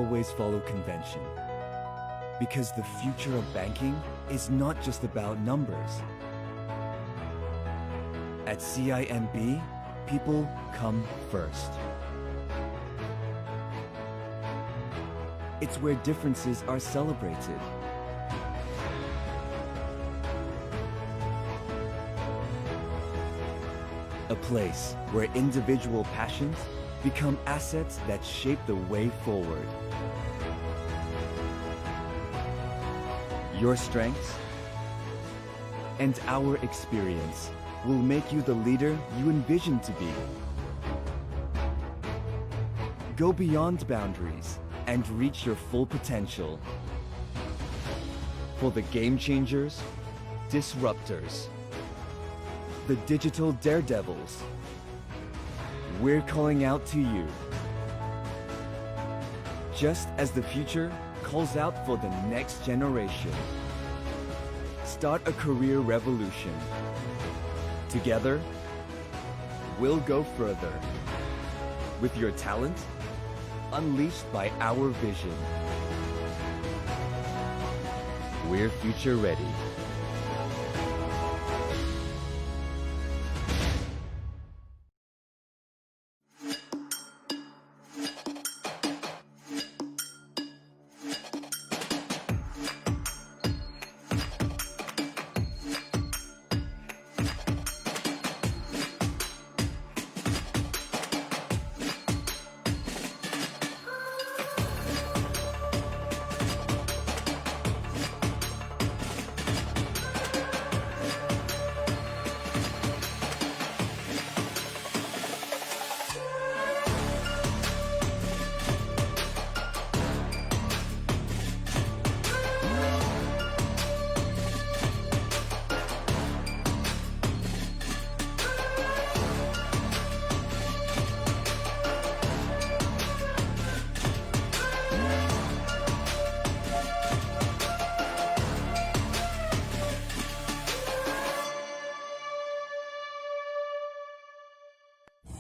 always follow convention. Because the future of banking is not just about numbers. At CIMB, people come first. It's where differences are celebrated. A place where individual passions become assets that shape the way forward. Your strengths and our experience will make you the leader you envision to be. Go beyond boundaries and reach your full potential. For the game changers, disruptors, the digital daredevils, we're calling out to you. Just as the future calls out for the next generation. Start a career revolution. Together, we'll go further. With your talent, unleashed by our vision. We're future ready.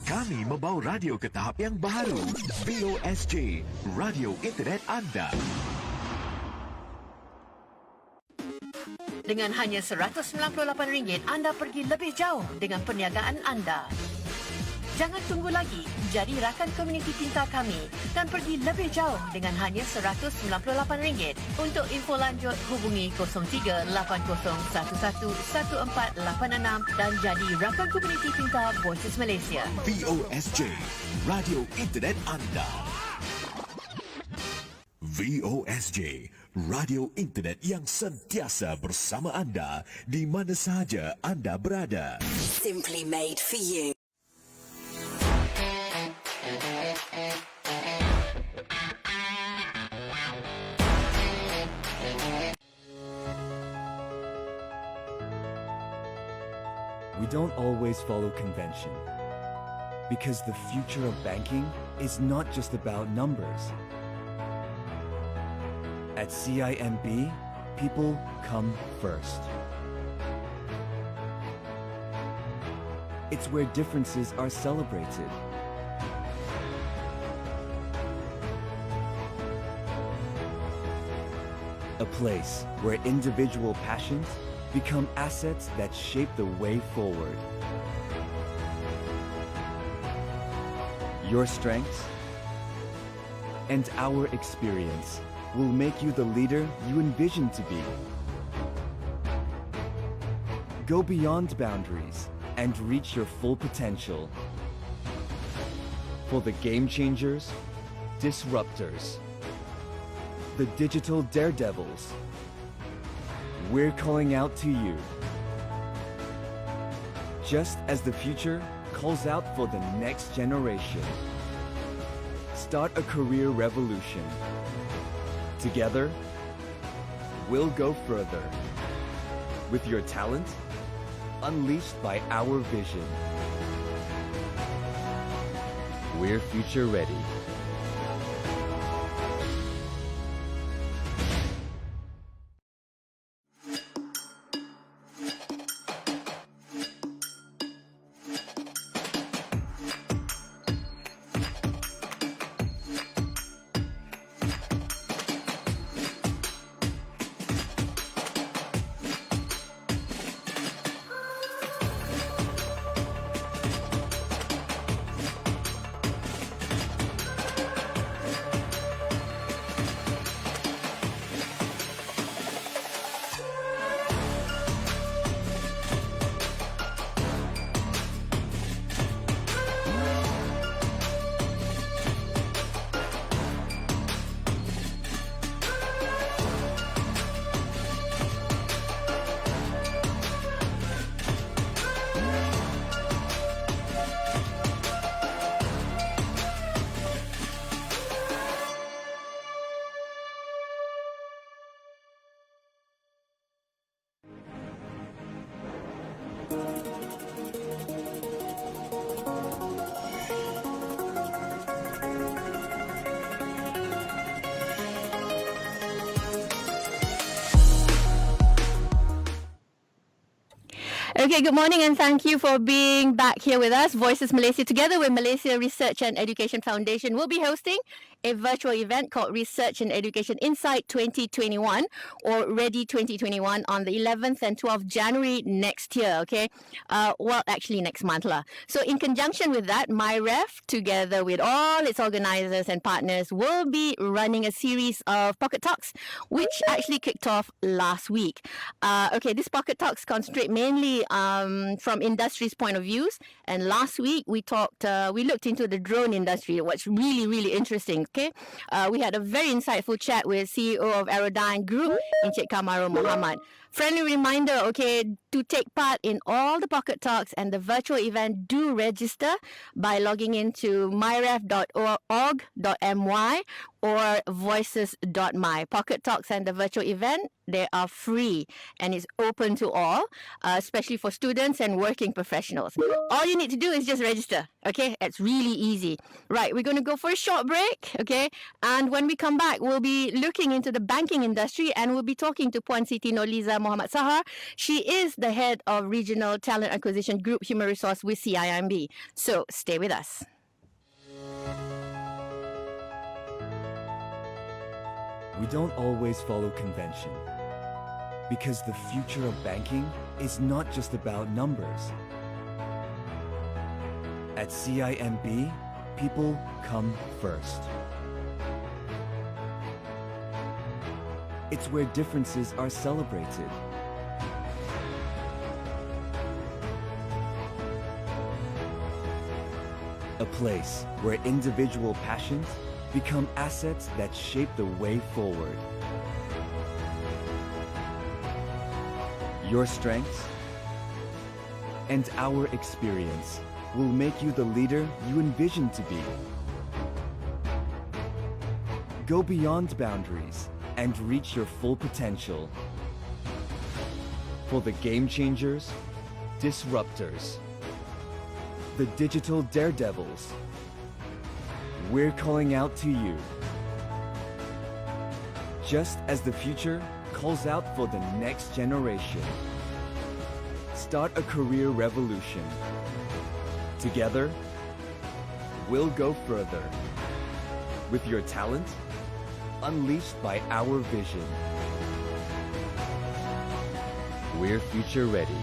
Kami membawa radio ke tahap yang baru. VOSJ, radio internet anda. Dengan hanya RM198, anda pergi lebih jauh dengan perniagaan anda. Jangan tunggu lagi, jadi rakan komuniti pintar kami dan pergi lebih jauh dengan hanya RM198. Untuk info lanjut, hubungi 03-8011-1486 dan jadi rakan komuniti pintar Voices Malaysia. VOSJ, radio internet anda. VOSJ, radio internet yang sentiasa bersama anda di mana sahaja anda berada. Simply made for you. We don't always follow convention. Because the future of banking is not just about numbers. At CIMB, people come first. It's where differences are celebrated. A place where individual passions become assets that shape the way forward. Your strengths and our experience will make you the leader you envision to be. Go beyond boundaries and reach your full potential. For the game changers, disruptors, the digital daredevils, we're calling out to you. Just as the future calls out for the next generation. Start a career revolution. Together, we'll go further. With your talent, unleashed by our vision. We're future ready. Okay, good morning and thank you for being back here with us. Voices Malaysia, together with Malaysia Research and Education Foundation, will be hosting a virtual event called Research and Education Insight 2021 or Ready 2021 on the 11th and 12th January next year, okay? Well, actually next month lah. So in conjunction with that, MyRef, together with all its organizers and partners, will be running a series of Pocket Talks, which actually kicked off last week. Okay, these Pocket Talks concentrate mainly from industry's point of views. And last week we looked into the drone industry, what's really, really interesting. Okay, we had a very insightful chat with CEO of Aerodyne Group, Encik Kamarul Muhammad. Friendly reminder, okay, to take part in all the Pocket Talks and the virtual event, do register by logging into myref.org.my or voices.my. Pocket Talks and the virtual event, they are free and it's open to all, especially for students and working professionals. All you need to do is just register, okay? It's really easy. Right, we're going to go for a short break, okay? And when we come back, we'll be looking into the banking industry and we'll be talking to Puan Siti Nurliza Muhammad Sahar. She is the head of Regional Talent Acquisition Group Human Resource with CIMB. So stay with us. We don't always follow convention, because the future of banking is not just about numbers. At CIMB, people come first. It's where differences are celebrated. A place where individual passions become assets that shape the way forward. Your strengths and our experience will make you the leader you envision to be. Go beyond boundaries and reach your full potential. For the game changers, disruptors, the digital daredevils, we're calling out to you. Just as the future calls out for the next generation. Start a career revolution. Together, we'll go further. With your talent, unleashed by our vision. We're future ready.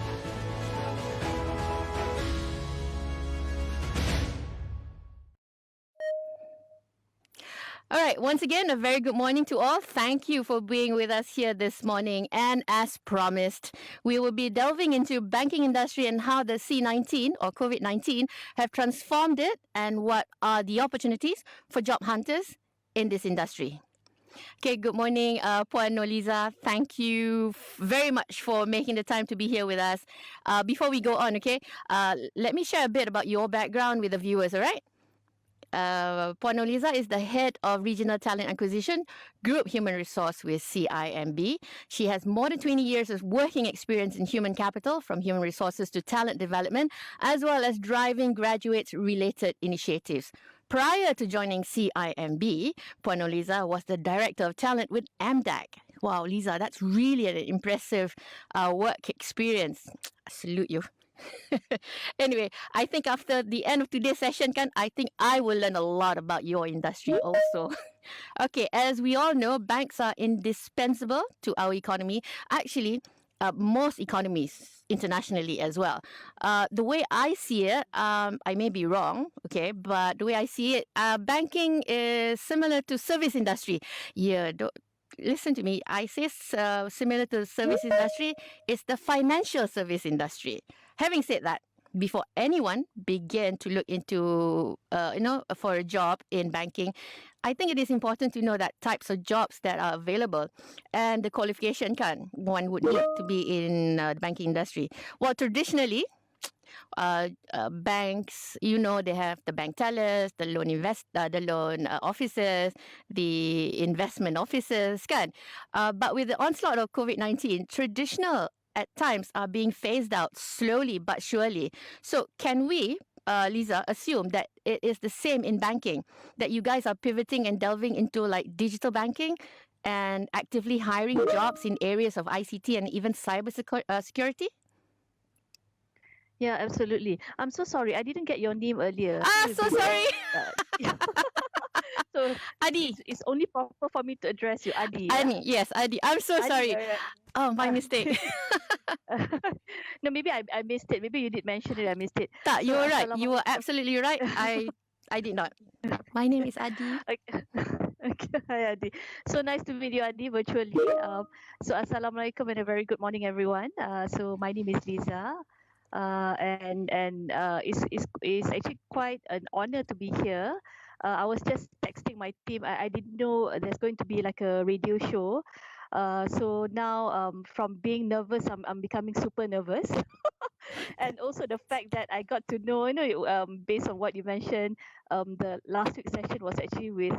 All right, once again, a very good morning to all. Thank you for being with us here this morning. And as promised, we will be delving into banking industry and how the C19 or COVID-19 have transformed it and what are the opportunities for job hunters in this industry. Okay, good morning, Puan Nurliza. Thank you very much for making the time to be here with us. Before we go on, okay, let me share a bit about your background with the viewers, all right? Puan Nurliza is the head of Regional Talent Acquisition Group Human Resource with CIMB. She has more than 20 years of working experience in human capital, from human resources to talent development, as well as driving graduates-related initiatives. Prior to joining CIMB, Puan Nurliza was the Director of Talent with AMDAC. Wow, Liza, that's really an impressive work experience. I salute you. Anyway, I think after the end of today's session, I think I will learn a lot about your industry also. Okay, as we all know, banks are indispensable to our economy. Actually, most economies internationally as well. The way I see it, I may be wrong, okay, but the way I see it, banking is similar to service industry. Yeah, listen to me. I say similar to the service industry. It's the financial service industry. Having said that, before anyone began to look into, for a job in banking, I think it is important to know that types of jobs that are available and the qualification one would need to be in the banking industry. Well, traditionally, banks, they have the bank tellers, the loan officers, the investment officers, but with the onslaught of COVID-19, traditional at times are being phased out slowly but surely. So can we, Liza, assume that it is the same in banking, that you guys are pivoting and delving into like digital banking and actively hiring jobs in areas of ICT and even cyber security? Yeah, absolutely. I'm so sorry. I didn't get your name earlier. So sorry. Yeah. So Adi. it's only proper for me to address you, Adi. Yeah? Adi, yes, Adi. I'm so Adi, sorry. alright. Oh, my Ah. mistake. No, maybe I missed it. Maybe you did mention it. I missed it. Tak, you So, were right. You were Assalamualaikum. absolutely right. I did not. My name is Adi. Okay. Okay, hi Adi. So nice to meet you, Adi, virtually. So Assalamualaikum and a very good morning, everyone. So my name is Liza, and it's actually quite an honor to be here. I was just texting my team. I didn't know there's going to be like a radio show. So now, from being nervous, I'm becoming super nervous. And also the fact that I got to know, based on what you mentioned, the last week's session was actually with,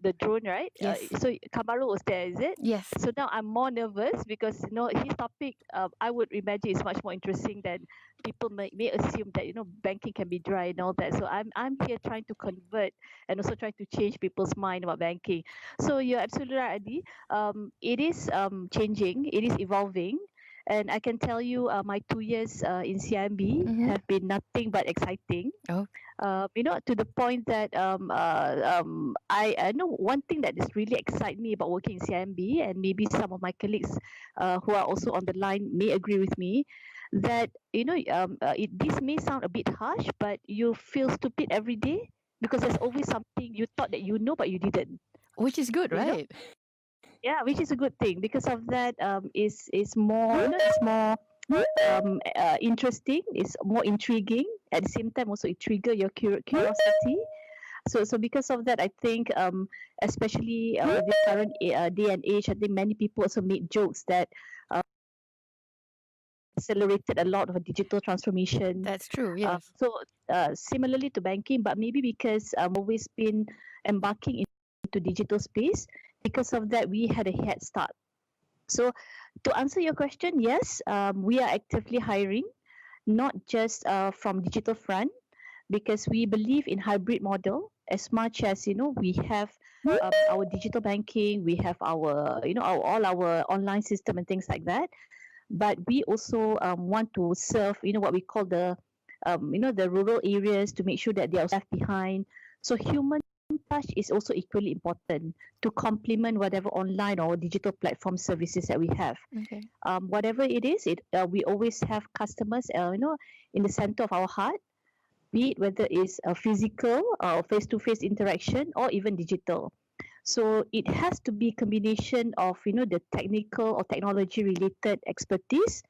the drone, right? Yes. So Kamaru was there, is it? Yes. So now I'm more nervous because his topic, I would imagine is much more interesting than people may assume that banking can be dry and all that. So I'm here trying to convert and also trying to change people's mind about banking. So you're absolutely right, Adi. It is changing. It is evolving. And I can tell you, my 2 years in CIMB have been nothing but exciting. Oh. To the point that I know one thing that is really excite me about working in CIMB, and maybe some of my colleagues who are also on the line may agree with me, that this may sound a bit harsh, but you feel stupid every day because there's always something you thought that you know but you didn't. Which is good, right? Yeah, which is a good thing. Because of that, is more it's more interesting. It's more intriguing. At the same time, also it trigger your curiosity. So because of that, I think, especially with the current day and age, I think many people also make jokes that accelerated a lot of digital transformation. That's true. Yes. So similarly to banking, but maybe because I've always been embarking into digital space, because of that, we had a head start. So to answer your question, yes, we are actively hiring, not just from digital front, because we believe in hybrid model. As much as we have our digital banking, we have our all our online system and things like that, but we also want to serve what we call the the rural areas, to make sure that they are left behind. So human touch is also equally important to complement whatever online or digital platform services that we have. Okay. Whatever it is, we always have customers, in the center of our heart, be it whether it's a physical or face-to-face interaction or even digital. So it has to be a combination of the technical or technology related expertise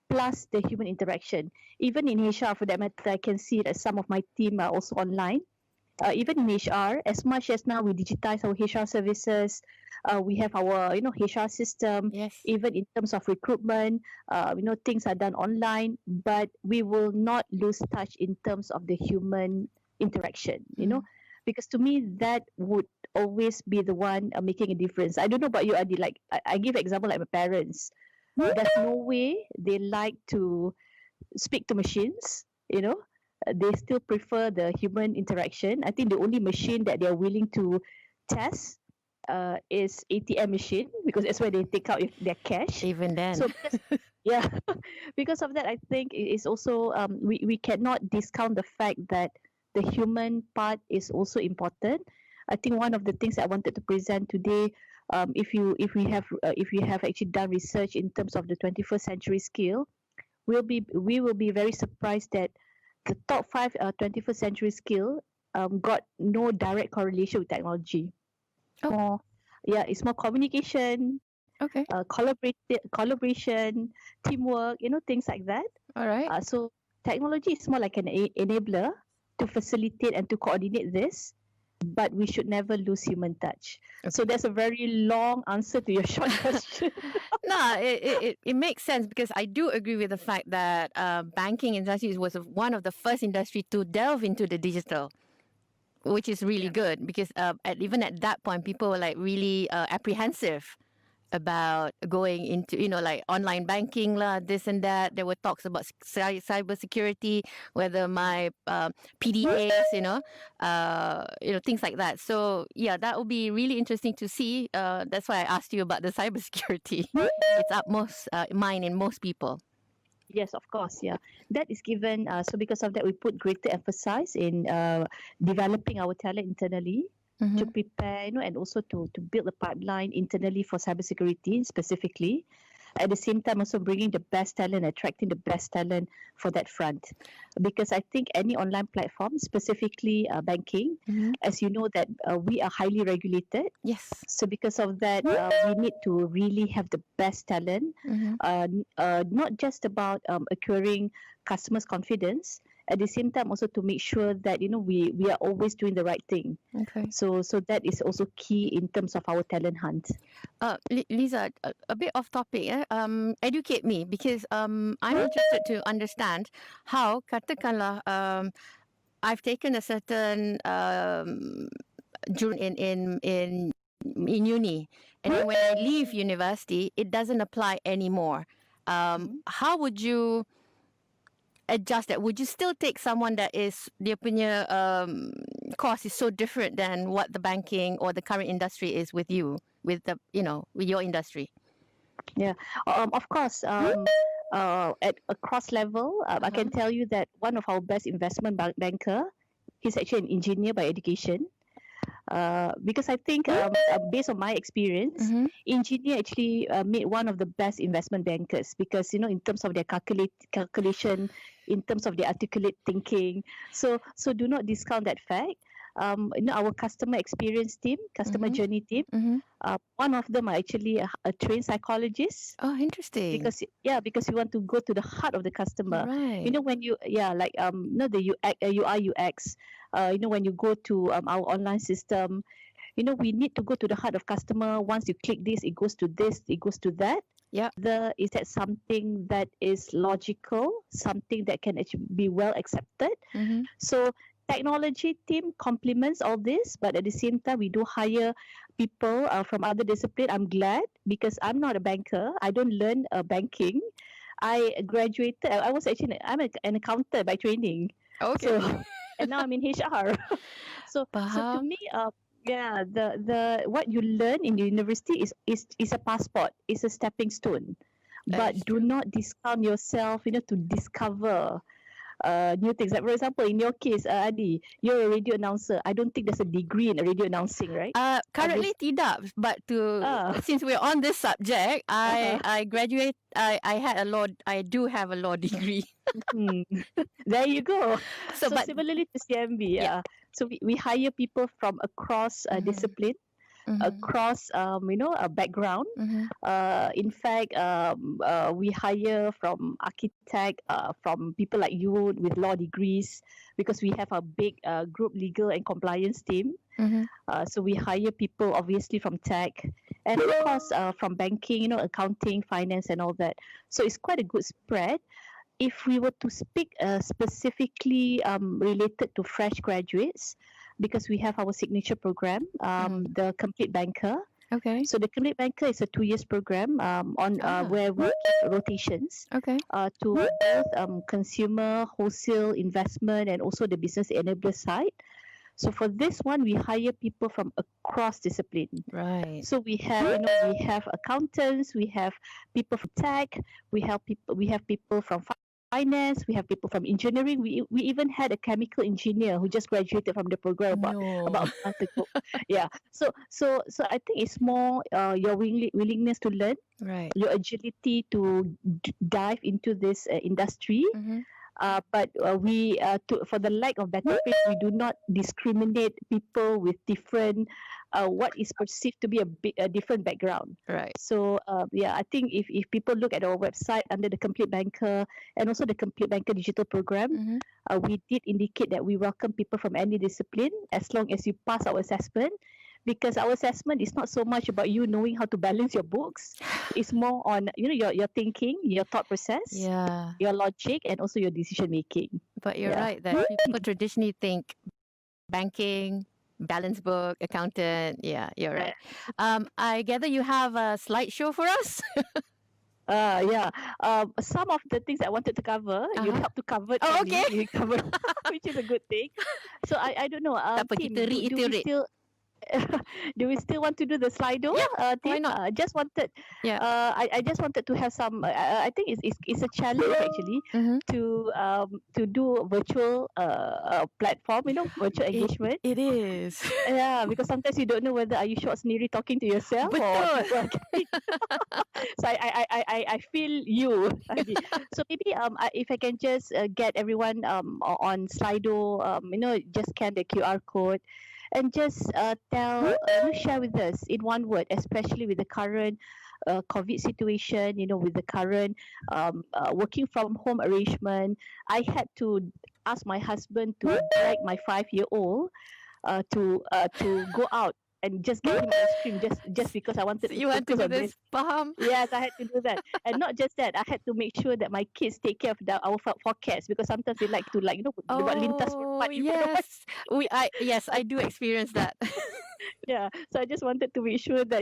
plus the human interaction. Even in HR, for that matter, I can see that some of my team are also online. Even in HR, as much as now we digitize our HR services, we have our HR system. Yes. Even in terms of recruitment, things are done online, but we will not lose touch in terms of the human interaction. Because to me that would always be the one making a difference. I don't know about you, Adi. Like I give example like my parents. There's no way they like to speak to machines. They still prefer the human interaction. I think the only machine that they're willing to test is ATM machine, because that's where they take out their cash. Even then. So yeah, because of that, I think it is also we cannot discount the fact that the human part is also important. I think one of the things that I wanted to present today, if we have actually done research in terms of the 21st century scale, we will be very surprised that the top 5 21st century skill got no direct correlation with technology. Oh. It's more communication, Okay. collaboration, teamwork, things like that. All right. So technology is more like an enabler to facilitate and to coordinate this, but we should never lose human touch. Okay. So that's a very long answer to your short question. No, it makes sense, because I do agree with the fact that banking industry was one of the first industry to delve into the digital, which is really good, because even at that point, people were like really apprehensive about going into like online banking lah, this and that. There were talks about cyber security, whether my PDAs, things like that. So yeah, that would be really interesting to see. That's why I asked you about the cyber security. It's upmost mind in most people. Yes, of course. Yeah, that is given. So because of that, we put greater emphasis in developing our talent internally to prepare, and also to build a pipeline internally for cybersecurity specifically. At the same time, also bringing the best talent, attracting the best talent for that front. Because I think any online platform, specifically banking, as you know that we are highly regulated. Yes. So because of that, we need to really have the best talent, not just about acquiring customers' confidence. At the same time, also to make sure that we are always doing the right thing. Okay. So that is also key in terms of our talent hunt. Lisa, a bit off topic. Educate me because I'm interested to understand how katakanlah I've taken a certain June in uni, and then when I leave university, it doesn't apply anymore. How would you adjust that? Would you still take someone that is dia punya course is so different than what the banking or the current industry is with you, with the with your industry? Yeah, of course. At a cross level, I can tell you that one of our best investment banker, he's actually an engineer by education. Because I think based on my experience, engineer actually made one of the best investment bankers because in terms of their calculation, in terms of their articulate thinking. So do not discount that fact. Our customer experience team, customer journey team, one of them are actually a trained psychologist. Oh, interesting. Because you want to go to the heart of the customer. Right. When you the UI UX. When you go to our online system, we need to go to the heart of customer. Once you click this, it goes to this, it goes to that. Yeah. Is that something that is logical, something that can actually be well accepted? So technology team complements all this, but at the same time, we do hire people from other discipline. I'm glad because I'm not a banker. I don't learn banking. I graduated. I was actually I'm an accountant by training. Okay. So, and now I'm in HR. So to me, the what you learn in the university is a passport, is a stepping stone. But do not discount yourself, to discover new things. Like for example, in your case, Adi, you're a radio announcer. I don't think there's a degree in radio announcing, right? Currently tidak, but since we're on this subject, I graduate. I do have a law degree. There you go. So but similarly to CMB, so we hire people from across discipline, across a background. In fact, we hire from architect, from people like you with law degrees, because we have a big group legal and compliance team. So we hire people obviously from tech, and of course from banking, accounting, finance, and all that. So it's quite a good spread. If we were to speak specifically related to fresh graduates, because we have our signature program, the Complete Banker. Okay. So the Complete Banker is a 2 years program where we give rotations to both consumer, wholesale, investment, and also the business enabler side. So for this one, we hire people from across discipline. Right. So we have, we have accountants, we have people from tech, we have people from finance, we have people from engineering. We even had a chemical engineer who just graduated from the program about a month ago. Yeah. So I think it's more your willingness to learn, right, your agility to dive into this industry. But we for the lack of better phrase, we do not discriminate people with different what is perceived to be a different background. Right. So I think if people look at our website under the Complete Banker and also the Complete Banker digital program, we did indicate that we welcome people from any discipline as long as you pass our assessment. Because our assessment is not so much about you knowing how to balance your books. It's more on your thinking, your thought process, your logic, and also your decision making. But you're right that people traditionally think banking, balance book, accountant. Yeah, you're right. I gather you have a slideshow for us. Some of the things I wanted to cover, you helped to cover it. Oh, okay. You covered, which is a good thing. So I don't know. Tak apa, Tim, kita reiterate. do we still want to do the Slido? Why Tim? not? Just wanted. Yeah. I just wanted to have some. I think it's a challenge actually Mhm. to do a virtual platform. Virtual engagement. It is. Yeah, because sometimes you don't know whether are you short sendiri talking to yourself or Betul. people are getting. So I feel you. So maybe if I can just get everyone on Slido, just scan the QR code and just share with us in one word, especially with the current COVID situation, with the current working from home arrangement. I had to ask my husband to drag my 5-year-old to go out and just get him ice cream just because I wanted to You want to focus do on this, faham? Yes, I had to do that, and not just that. I had to make sure that my kids take care of our forecast because sometimes they like to buat lintas Oh, you know what? yes, I do experience that. Yeah. So I just wanted to make sure that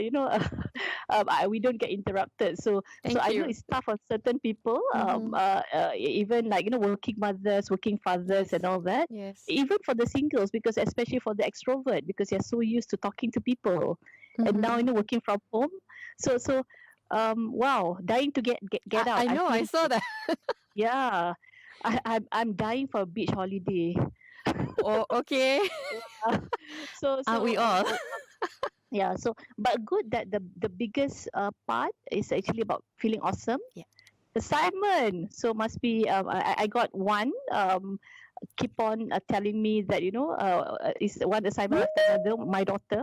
we don't get interrupted. So Thank I you. know it's tough on certain people, Mhm. even working mothers, working fathers, and all that. Yes. Even for the singles, because especially for the extrovert, because they're so used to talking to people, and now Mhm. working from home. So wow, dying to get out. I know, I feel, saw that. yeah, I'm dying for a beach holiday. Oh, okay. So Aren't we all? yeah. So but good that the biggest part is actually about feeling awesome. Yeah. Assignment. So must be I got one. Keep on telling me that is one assignment after another. My daughter,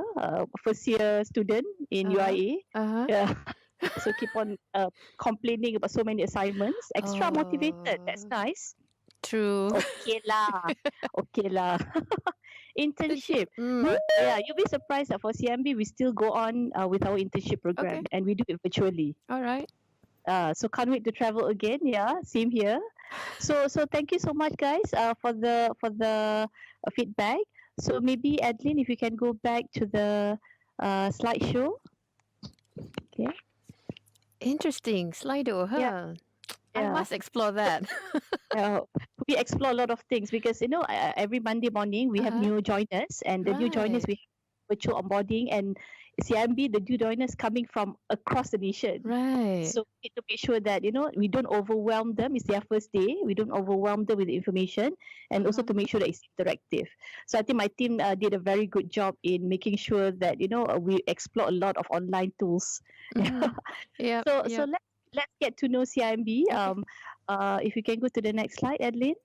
first year student in UIA. Uh-huh. Yeah. So keep on complaining about so many assignments. Extra motivated. That's Oh. nice. True. Okay lah. Okay lah. Internship. Mm. Yeah, you'll be surprised that for CMB we still go on with our internship program, and we do it virtually. All right. So can't wait to travel again. Yeah, same here. So thank you so much, guys, for the feedback. So maybe Adeline, if you can go back to the slideshow. Okay. Interesting. Slido, huh? Yeah. I Yeah. must explore that. We explore a lot of things because every Monday morning we have Uh-huh. new joiners, and the new joiners we have virtual onboarding, and CMB the new joiners coming from across the nation. Right. So we need to make sure that we don't overwhelm them. It's their first day. We don't overwhelm them with the information, and also to make sure that it's interactive. So I think my team did a very good job in making sure that we explore a lot of online tools. Mhm. Yeah. So let's get to know CIMB. If you can go to the next slide, Adeline.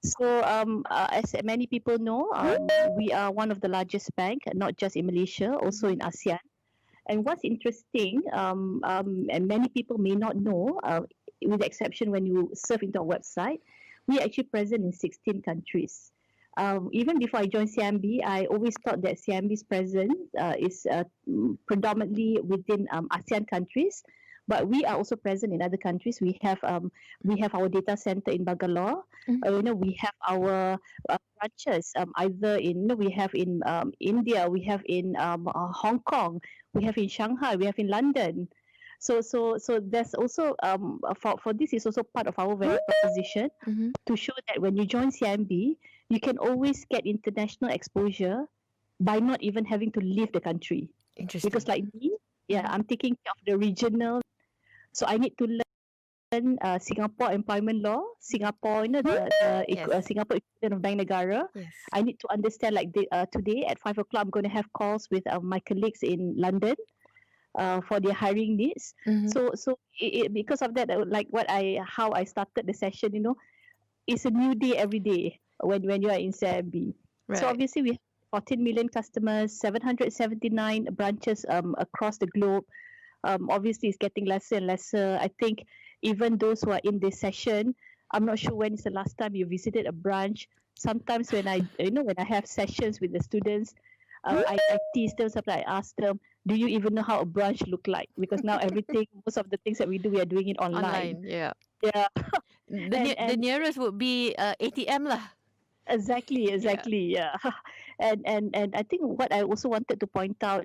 So as many people know, we are one of the largest bank, not just in Malaysia, also in ASEAN. And what's interesting, and many people may not know, with the exception when you surf into our website, we are actually present in 16 countries. Even before I joined CIMB, I always thought that CIMB's presence is predominantly within ASEAN countries, but we are also present in other countries. We have our data center in Bangalore. We have our branches either we have in India, we have in Hong Kong, we have in Shanghai, we have in London. So there's also for this is also part of our value proposition to show that when you join CIMB, you can always get international exposure by not even having to leave the country. Interesting. Because like me, I'm taking care of the regional, so I need to learn Singapore employment law, Singapore, Singapore equivalent of Bank Negara. Yes. I need to understand today at 5 o'clock I'm going to have calls with my colleagues in London for their hiring needs. So because of that, how I started the session, it's a new day every day when you are in CIMB. Right. So obviously we have 14 million customers, 779 branches across the globe. Obviously it's getting lesser and lesser. I think even those who are in this session, I'm not sure when is the last time you visited a branch. Sometimes when I have sessions with the students, I tease them, sometimes I ask them, do you even know how a branch look like? Because now most of the things that we do, we are doing it online. Yeah. Yeah. The nearest would be ATM lah. Exactly. Yeah. And I think what I also wanted to point out,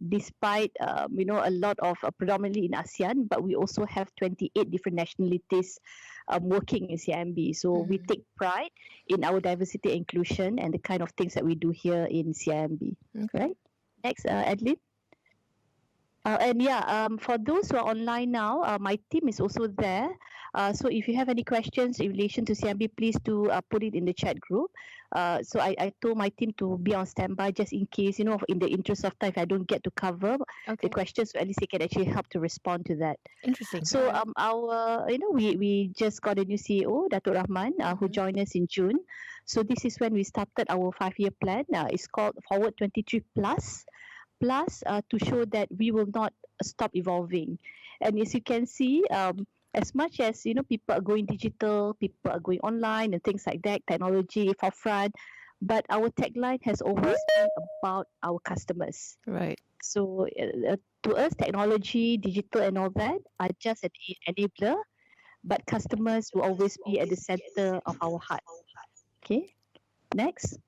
despite a lot of predominantly in ASEAN, but we also have 28 different nationalities working in CIMB. So we take pride in our diversity and inclusion and the kind of things that we do here in CIMB. Okay. Right? Next, Adeline. For those who are online now, my team is also there. So if you have any questions in relation to CIMB, please do put it in the chat group. So I told my team to be on standby just in case, in the interest of time, if I don't get to cover the questions, at least they can actually help to respond to that. Interesting. So we just got a new CEO, Datuk Rahman, who joined us in June. So this is when we started our 5-year plan. It's called Forward 23 Plus. To show that we will not stop evolving. And as you can see, as much as people are going digital, people are going online and things like that, technology forefront, but our tagline has always been about our customers. Right. So to us, technology, digital and all that are just an enabler, but customers will always be at the center of our heart. Okay, next.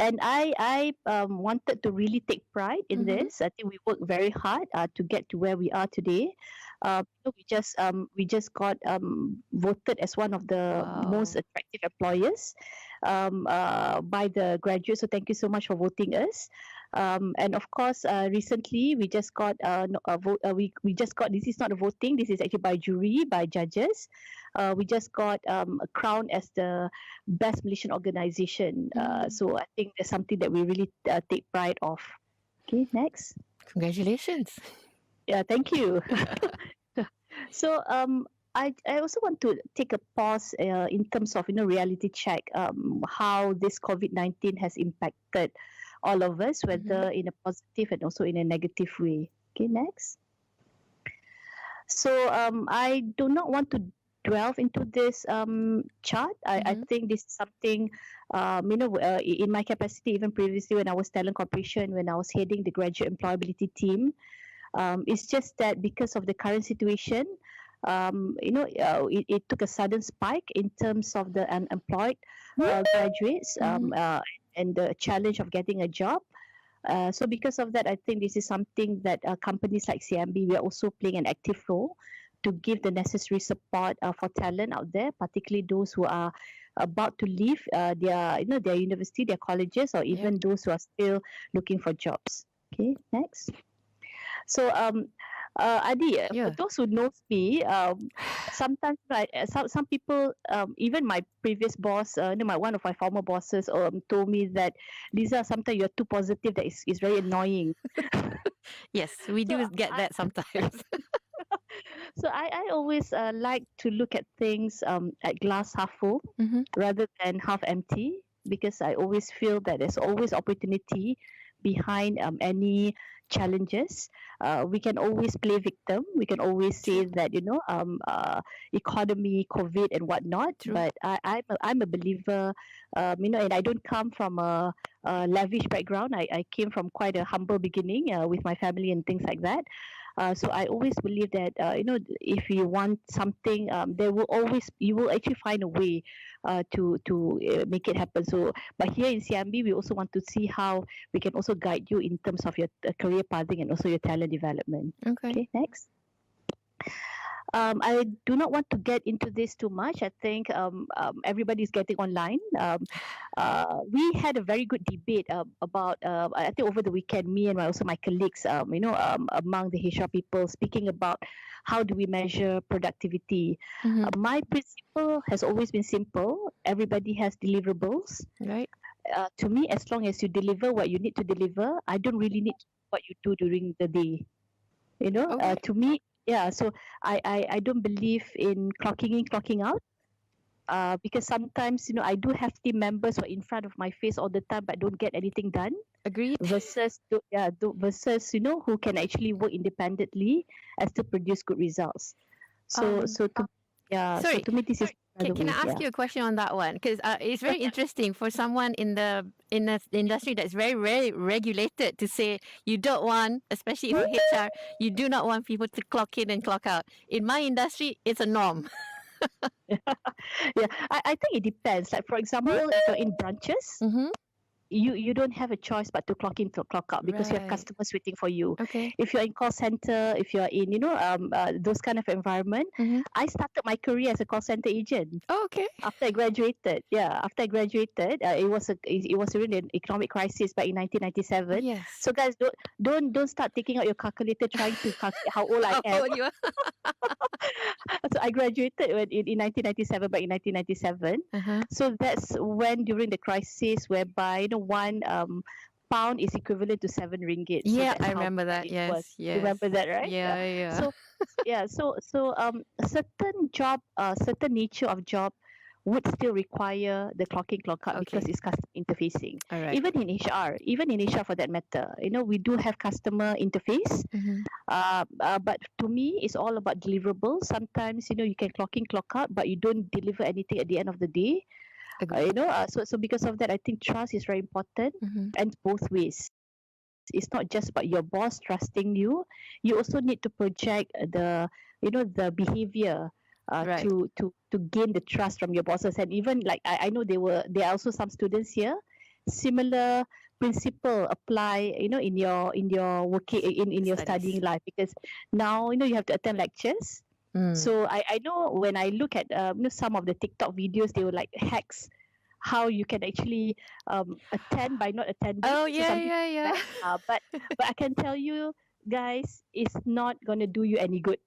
And I wanted to really take pride in this. I think we worked very hard to get to where we are today. We just got voted as one of the most attractive employers by the graduates. So thank you so much for voting us. And of course, recently we just got we just got, this is not a voting, this is actually by jury, by judges. We just got a crown as the best Malaysian organisation. So I think that's something that we really take pride of. Okay, next. Congratulations. Yeah, thank you. So I also want to take a pause in terms of reality check how this COVID-19 has impacted all of us, whether in a positive and also in a negative way. Okay, next. So I do not want to delve into this chart. I think this is something, in my capacity, even previously when I was Talent Corporation, when I was heading the graduate employability team, it's just that because of the current situation, it took a sudden spike in terms of the unemployed graduates and the challenge of getting a job. So because of that, I think this is something that companies like CIMB, we are also playing an active role to give the necessary support for talent out there, particularly those who are about to leave their university, their colleges, or even those who are still looking for jobs. Okay, next. So Adi, for those who knows me, sometimes some people, even my previous boss, one of my former bosses, told me that Liza, sometimes you're too positive. That is very annoying. Yes, we do get that sometimes. So I always like to look at things at glass half full rather than half empty, because I always feel that there's always opportunity behind any challenges. We can always play victim. We can always say that economy, COVID, and whatnot. True. But I'm a believer, and I don't come from a lavish background. I came from quite a humble beginning with my family and things like that. So I always believe that if you want something, you will actually find a way to make it happen. So, but here in CIMB, we also want to see how we can also guide you in terms of your career pathing and also your talent development. Okay, next. I do not want to get into this too much. I think everybody's getting online. We had a very good debate about, I think over the weekend, me and also my colleagues, among the HR people, speaking about how do we measure productivity. My principle has always been simple. Everybody has deliverables. Right. To me, as long as you deliver what you need to deliver, I don't really need what you do during the day. To me, so I don't believe in clocking in, clocking out, because sometimes I do have team members who are in front of my face all the time but don't get anything done. Agreed. Versus who can actually work independently and still produce good results. So to me this is. Can I ask you a question on that one? Because it's very interesting for someone in the industry that's very, very regulated to say you don't want, especially in HR, you do not want people to clock in and clock out. In my industry, it's a norm. I think it depends. Like for example, if you're in branches, you don't have a choice but to clock in, to clock out, because you have Right. customers waiting for you. Okay. If you're in call center, if you're in those kind of environment, Mm-hmm. I started my career as a call center agent Oh, okay. after I graduated. Yeah, after I graduated, it was during the economic crisis back in 1997. Yes. So guys, don't start taking out your calculator trying to calculate how old I How am. old you are? So I graduated in 1997, back in 1997. Uh-huh. So that's when, during the crisis, whereby one pound is equivalent to 7 ringgit. So Yeah, that's I how remember that. it Yes, was. yes. You remember that, right? Yeah, yeah. So yeah, so a certain nature of job would still require the clocking clock out, because Okay. it's customer interfacing. All right. Even in HR for that matter, we do have customer interface. Mm-hmm. But to me, it's all about deliverables. Sometimes you can clock in, clock out, but you don't deliver anything at the end of the day. Agree. So because of that, I think trust is very important, Mm-hmm. and both ways. It's not just about your boss trusting you. You also need to project the behavior Right. to gain the trust from your bosses. And even like I know there are also some students here. Similar principle apply in your working in your Studies. studying life, because now you have to attend lectures. Mm. So I know when I look at some of the TikTok videos, they were like hacks, how you can actually attend by not attending. Oh, So yeah, some people yeah, yeah. but I can tell you guys, it's not gonna do you any good.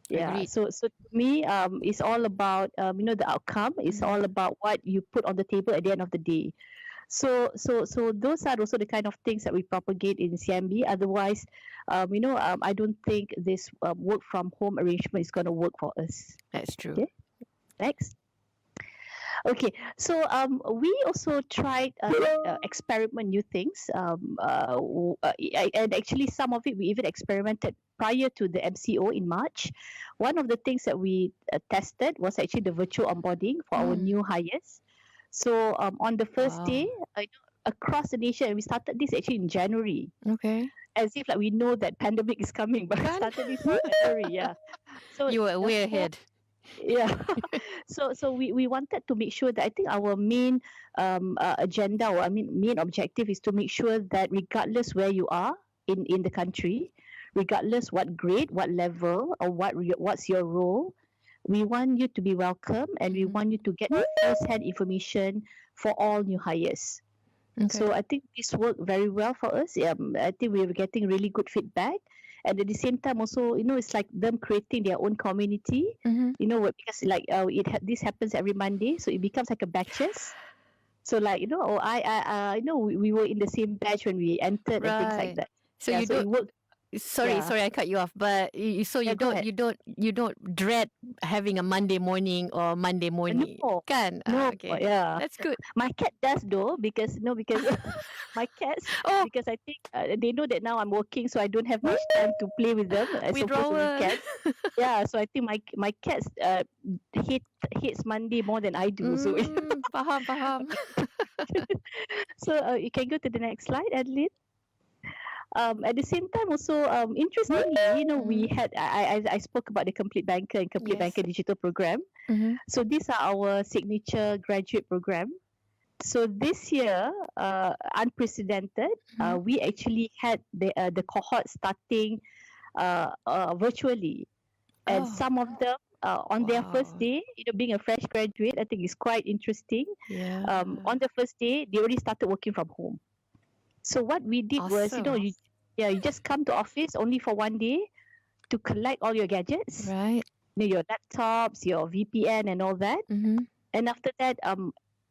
Yeah. Agreed. So to me, it's all about the outcome. It's Mhm. all about what you put on the table at the end of the day. So those are also the kind of things that we propagate in CMB. Otherwise, I don't think this work from home arrangement is going to work for us. That's true. Okay. Next. Okay, so we also tried experiment new things, and actually some of it we even experimented prior to the MCO in March. One of the things that we tested was actually the virtual onboarding for our Mm. new hires. So on the first Wow. day, across the nation, and we started this actually in January, Okay. as if like we know that pandemic is coming, but we Kan? started this in January, yeah. So You were way the whole- ahead. yeah. So we wanted to make sure that, I think our main agenda, or main objective, is to make sure that regardless where you are in the country, regardless what grade, what level, or what's your role, we want you to be welcome, and we Mhm. want you to get first-hand information for all new hires. Okay. So I think this worked very well for us. I think we were getting really good feedback, and at the same time also, it's like them creating their own community. Mhm. Because like this happens every Monday, so it becomes like a batches. So like we were in the same batch when we entered and things like Right. that. So Yeah, you so it don't. worked. Sorry, Yeah. sorry, I cut you off. But so Yeah, you go don't, ahead. you don't dread having a Monday morning or Monday morning, No, kan? no, Okay, yeah. that's good. My cat does though, because my cats, Oh, because I think they know that now I'm working, so I don't have much time to play with them as opposed to withdrawal. weekend. Yeah, so I think my cats hates Monday more than I do. So Faham, faham. so you can go to the next slide, Adeline. At the same time, also interestingly, we had I spoke about the Complete Banker and Complete Yes. Banker digital program. Mhm. So these are our signature graduate program. So this year, unprecedented, we actually had the cohort starting virtually, and Oh, some of them on their first wow. day, being a fresh graduate, I think is quite interesting. Yeah. On the first day, they already started working from home. So what we did was, Awesome. you just come to office only for one day to collect all your gadgets, Right. your laptops, your VPN, and all that. Mm-hmm. And after that,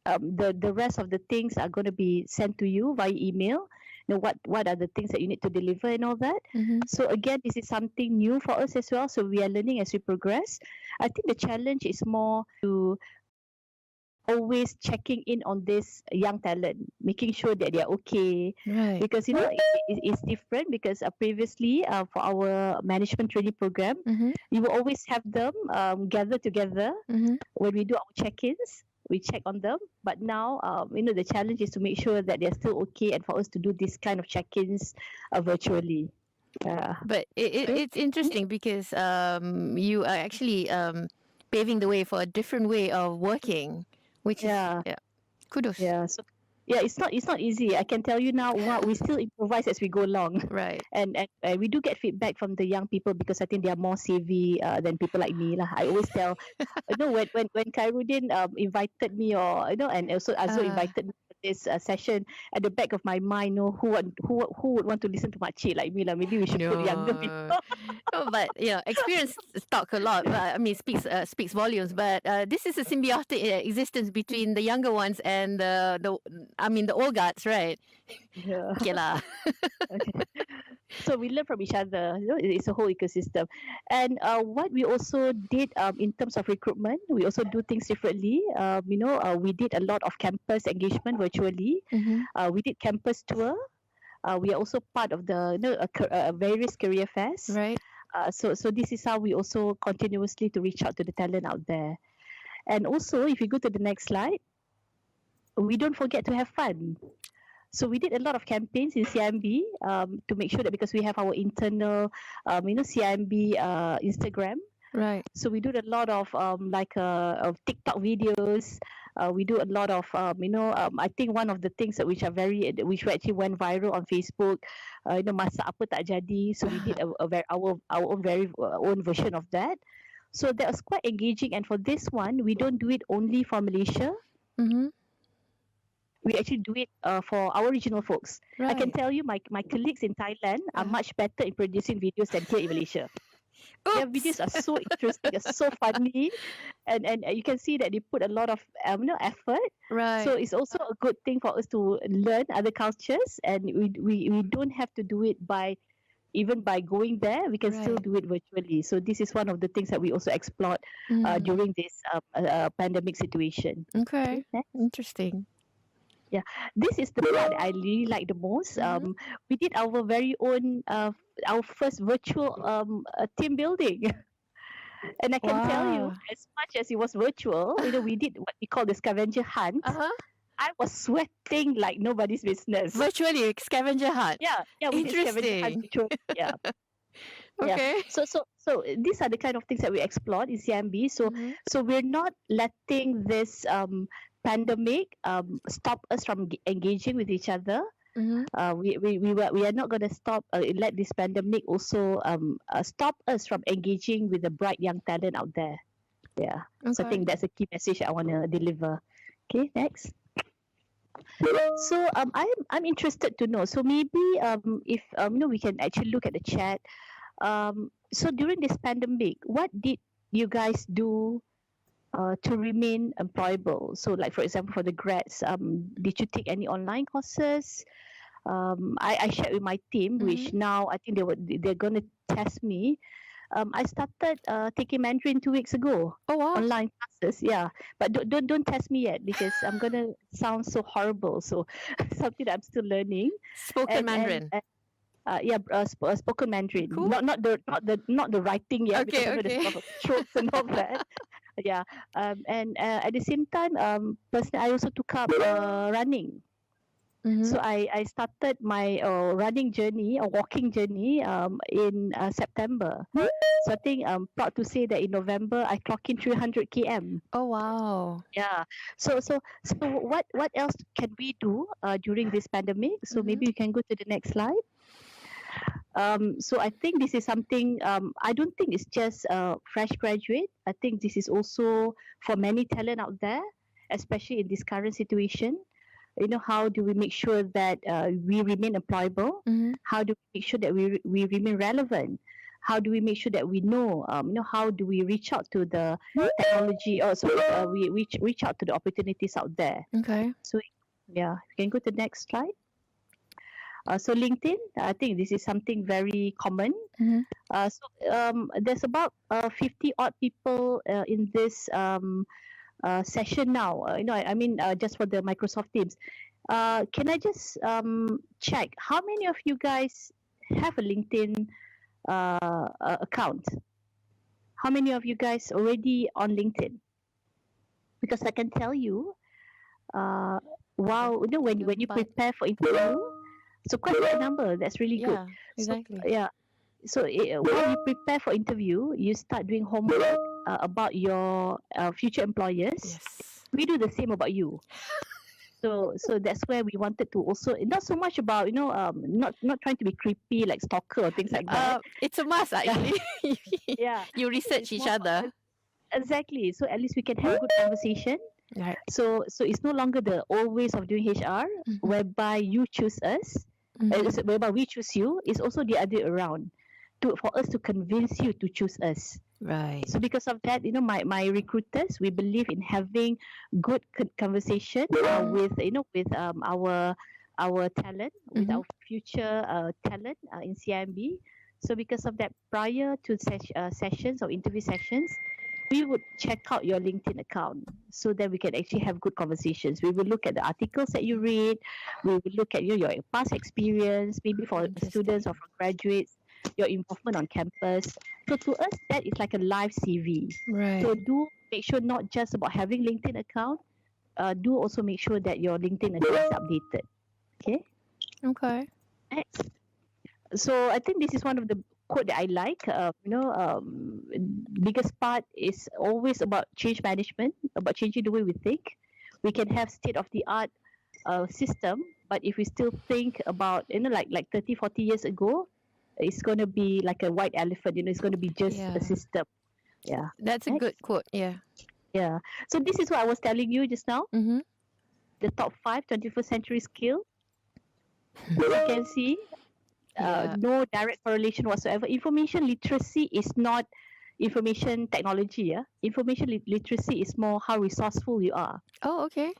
the rest of the things are going to be sent to you via email. What are the things that you need to deliver and all that. Mm-hmm. So again, this is something new for us as well. So we are learning as we progress. I think the challenge is more to always checking in on this young talent, making sure that they are okay. Right. Because it's different, because previously for our management training program, Mm-hmm. you will always have them gather together Mm-hmm. when we do our check-ins. We check on them, but now the challenge is to make sure that they're still okay, and for us to do this kind of check-ins virtually. But Okay. it's interesting because you are actually paving the way for a different way of working, which is Yeah. kudos. Yeah. So Yeah, it's not easy. I can tell you now. What we still improvise as we go along. Right. And we do get feedback from the young people because I think they are more savvy than people like me lah. I always tell, when Khairuddin invited me, or and also Azul invited me for this session, at the back of my mind, who would want to listen to makcik like me lah? Maybe we should put younger people. No, but experience talk a lot. But I mean, speaks volumes. But this is a symbiotic existence between the younger ones and the old guards, right? Yeah. Okay lah. Okay. So we learn from each other. It's a whole ecosystem. And what we also did in terms of recruitment, we also do things differently. We did a lot of campus engagement virtually. We did campus tour. We are also part of the various career fairs. Right. So this is how we also continuously to reach out to the talent out there. And also, if you go to the next slide, we don't forget to have fun. So we did a lot of campaigns in CIMB to make sure that, because we have our internal, CIMB Instagram. Right. So we do a lot of of TikTok videos. We do a lot of I think one of the things which actually went viral on Facebook, masak apa tak jadi. So we did our own very own version of that. So that was quite engaging. And for this one, we don't do it only for Malaysia. Mm-hmm. We actually do it for our regional folks. Right. I can tell you, my colleagues in Thailand are much better in producing videos than here in Malaysia. Their videos are so interesting, are so funny, and you can see that they put a lot of effort. Right. So it's also a good thing for us to learn other cultures, and we don't have to do it by going there. We can still do it virtually. So this is one of the things that we also explored during this pandemic situation. Okay. Next. Interesting. Yeah, this is the part I really like the most. We did our very own, our first virtual team building. And I can tell you, as much as it was virtual, we did what we call the scavenger hunt. I was sweating like nobody's business. Virtually, scavenger hunt. Yeah, we did scavenger hunt virtually. Yeah. Okay. Yeah. So these are the kind of things that we explored in CIMB. So we're not letting this pandemic stop us from engaging with each other. We are not going to let this pandemic also stop us from engaging with the bright young talent out there. Yeah. Okay. So I think that's a key message I want to deliver. Okay, next. So I'm interested to know. So maybe if we can actually look at the chat. So during this pandemic, what did you guys do to remain employable? So, like for example, for the grads, did you take any online courses? I shared with my team, which now I think they're going to test me. I started taking Mandarin 2 weeks ago. Oh wow! Online classes, yeah. But don't test me yet because I'm gonna sound so horrible. So something that I'm still learning. Spoken Mandarin. Spoken Mandarin. Cool. Not the writing yet. Okay, because I know there's a lot of strokes and all that. Yeah. And at the same time, personally, I also took up running. So I started my running journey or walking journey in September. So I think I'm proud to say that in November I clocked in 300 km. Oh wow! Yeah. So what else can we do during this pandemic? So maybe you can go to the next slide. So I think this is something, I don't think it's just fresh graduate. I think this is also for many talent out there, especially in this current situation. How do we make sure that we remain employable? How do we make sure that we remain relevant? How do we make sure that we know, how do we reach out to the technology, or we reach out to the opportunities out there? Okay. So, yeah, you can go to the next slide. So LinkedIn, I think this is something very common. There's about 50 odd people in this session now. Just for the Microsoft Teams. Can I just check how many of you guys have a LinkedIn account? How many of you guys already on LinkedIn? Because I can tell you, when you prepare for interview. So quite a number. That's really good. Exactly. So while you prepare for interview, you start doing homework about your future employers. Yes. We do the same about you. So that's where we wanted to also not so much about not trying to be creepy like stalker or things like that. It's a must, actually. Yeah, You research it's each more other. exactly. So at least we can have good conversation. Right. So it's no longer the old ways of doing HR, whereby you choose us, whereby we choose you. It's also the other way around, for us to convince you to choose us. Right. So because of that, my recruiters, we believe in having good conversation with our talent, with our future talent in CIMB. So because of that, prior to sessions or interview sessions, we would check out your LinkedIn account so that we can actually have good conversations. We will look at the articles that you read. We will look at your past experience, maybe for students or for graduates, your involvement on campus. So to us, that is like a live CV. Right. So do make sure not just about having LinkedIn account, do also make sure that your LinkedIn account is updated. Okay. Okay. Next. So I think this is one of the quote that I like. Biggest part is always about change management, about changing the way we think. We can have state of the art system, but if we still think about like 30, 40 years ago, it's going to be like a white elephant. It's going to be just Yeah. a system. Yeah. That's a Next. good quote. Yeah. Yeah. So this is what I was telling you just now. Mm-hmm. The top 5 21st century skill. As you can see, Yeah. no direct correlation whatsoever. Information literacy is not information technology. Information literacy is more how resourceful you are. Oh, okay.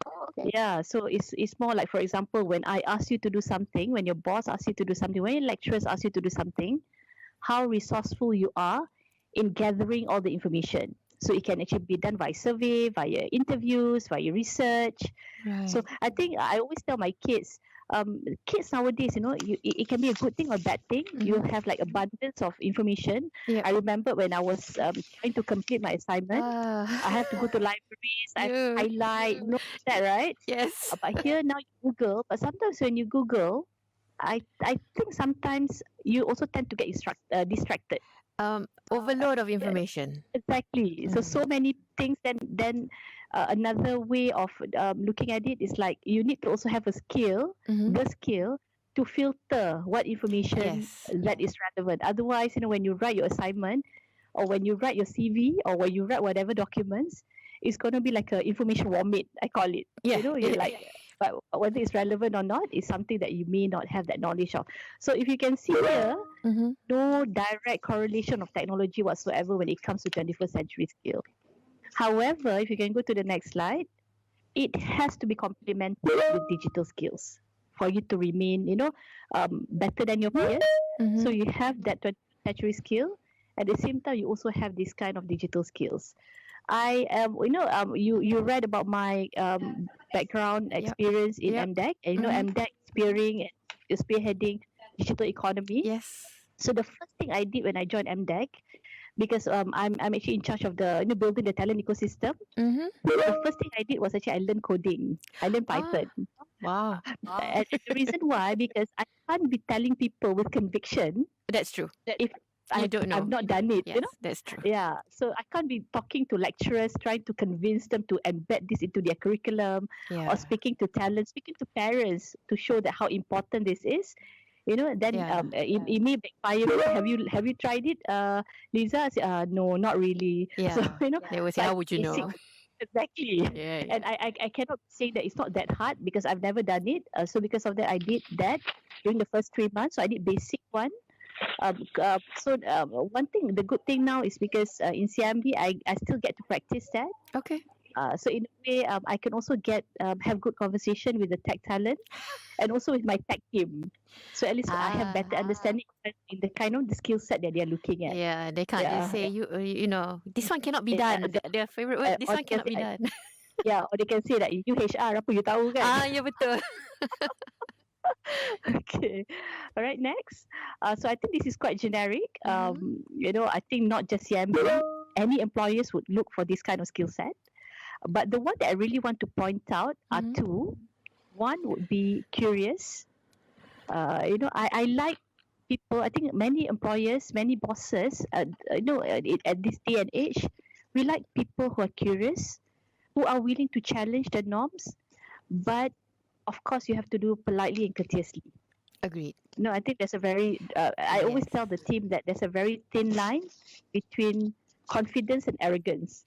Yeah, so it's more like, for example, when I ask you to do something, when your boss asks you to do something, when your lecturers ask you to do something, how resourceful you are in gathering all the information. So it can actually be done via survey, via interviews, via research. Right. So I think I always tell my kids, kids nowadays, it can be a good thing or bad thing. You have like abundance of information. Yeah. I remember when I was trying to complete my assignment, I have to go to libraries, I have to Yeah. highlight, that, right? Yes. But here now you Google, but sometimes when you Google, I think sometimes you also tend to get distracted. Overload of information. Exactly. So many things. Then another way of looking at it is like you need to also have a skill, Mhm. the skill to filter what information Yes. that is relevant. Otherwise, when you write your assignment, or when you write your CV, or when you write whatever documents, it's going to be like a information vomit, I call it. Yeah. You're like, but whether it's relevant or not is something that you may not have that knowledge of. So if you can see here, Mm-hmm. no direct correlation of technology whatsoever when it comes to 21st century skill. However, if you can go to the next slide, it has to be complemented with digital skills for you to remain, better than your peers. Mm-hmm. So you have that 21st century skill. At the same time, you also have this kind of digital skills. I am, you read about my background experience in Yep. MDEC, and MDEC spearheading digital economy. Yes. So the first thing I did when I joined MDEC, because I'm actually in charge of the building the talent ecosystem. Mm-hmm. The first thing I did was actually I learned coding. I learned Python. Wow. And the reason why, because I can't be telling people with conviction That's true. if You don't know. I've not done it. Yes, that's true. Yeah, so I can't be talking to lecturers, trying to convince them to embed this into their curriculum, Yeah. or speaking to talent, speaking to parents to show that how important this is. Then Yeah. it may backfire. Have you tried it, Lisa? I said, no, not really. Yeah. So They will say, but how would you know? exactly. Yeah. And I cannot say that it's not that hard because I've never done it. So because of that, I did that during the first 3 months. So I did basic one. One thing, the good thing now is because in CIMB, I still get to practice that. Okay. So in a way, I can also have good conversation with the tech talent, and also with my tech team. So at least I have better understanding in the kind of the skill set that they are looking at. Yeah, they can't just say this one cannot be Yeah, done. Their favorite word, this or one cannot be just, done. Yeah, or they can say that you HR apa you tahu kan? Ya betul. Okay. All right, next. So I think this is quite generic. I think not just CIMB, any employers would look for this kind of skill set. But the one that I really want to point out are two. One would be curious. I like people. I think many employers, many bosses, at this day and age, we like people who are curious, who are willing to challenge the norms, but of course, you have to do politely and courteously. Agreed. No, I think there's a very, I always Yes. tell the team that there's a very thin line between confidence and arrogance.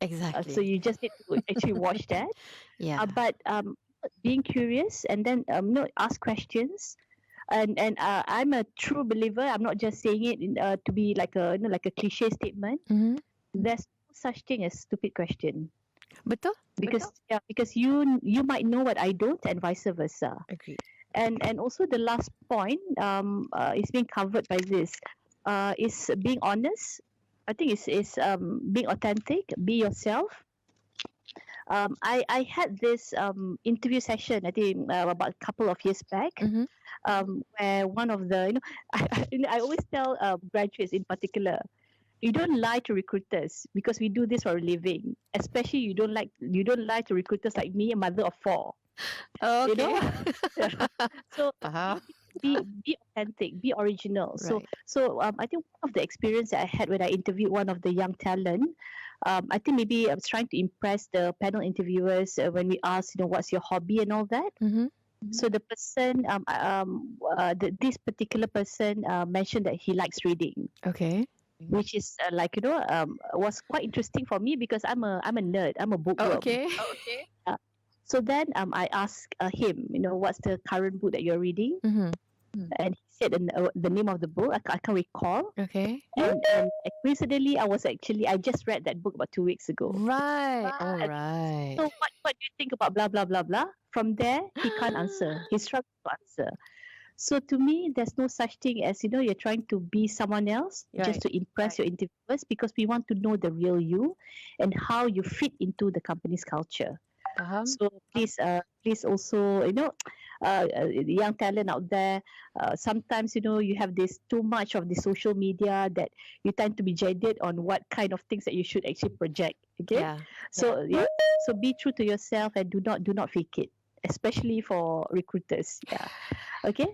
Exactly. So you just need to actually watch that. Yeah. But being curious and then ask questions. And I'm a true believer. I'm not just saying it to be like a like a cliche statement. Mm-hmm. There's no such thing as stupid question Betul? because you might know what I don't and vice versa. Agreed. And also the last point is being covered by this is being honest. I think it's being authentic, be yourself. I had this interview session, I think about a couple of years back, Mm-hmm. where one of the I always tell graduates in particular, you don't lie to recruiters because we do this for a living. Especially you don't lie to recruiters like me, a mother of 4. Okay. You know? So Faham. be authentic, be original. Right. So I think one of the experience that I had when I interviewed one of the young talent, I think maybe I was trying to impress the panel interviewers when we asked, what's your hobby and all that. Mm-hmm. So the person, this particular person mentioned that he likes reading, Okay. which is was quite interesting for me because I'm a nerd, I'm a bookworm. Okay. So then I asked him, what's the current book that you're reading? Mm-hmm. And he said the name of the book. I can't recall. Okay. And coincidentally, I just read that book about 2 weeks ago. Right. All right. So what do you think about blah blah blah blah? From there, he can't answer. He struggles to answer. So to me, there's no such thing as you're trying to be someone else just to impress your interviewers, because we want to know the real you and how you fit into the company's culture. Faham. So please also, young talent out there, sometimes, you have this too much of the social media that you tend to be jaded on what kind of things that you should actually project. Okay. Yeah. So so be true to yourself and do not fake it, especially for recruiters. Yeah. Okay.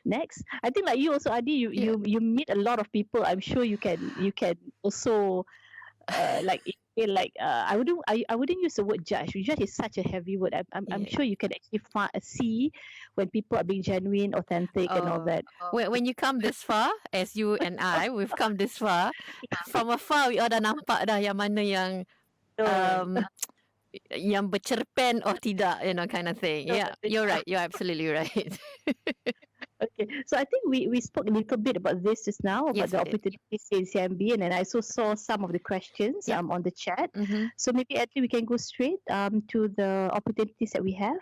Next, I think like you also, Adi, you meet a lot of people. I'm sure you can also I wouldn't use the word judge. Judge is such a heavy word. I'm sure you can actually see when people are being genuine, authentic, and all that. When you come this far, as you and I, we've come this far. From afar, we all dah nampak dah yang mana yang yang bercerpen or tidak, kind of thing. Yeah, you're right. You're absolutely right. Okay, so I think we spoke a little bit about this just now, about Yes, the we did. opportunities in CMB, and then I also saw some of the questions on the chat. Mm-hmm. So maybe actually we can go straight to the opportunities that we have.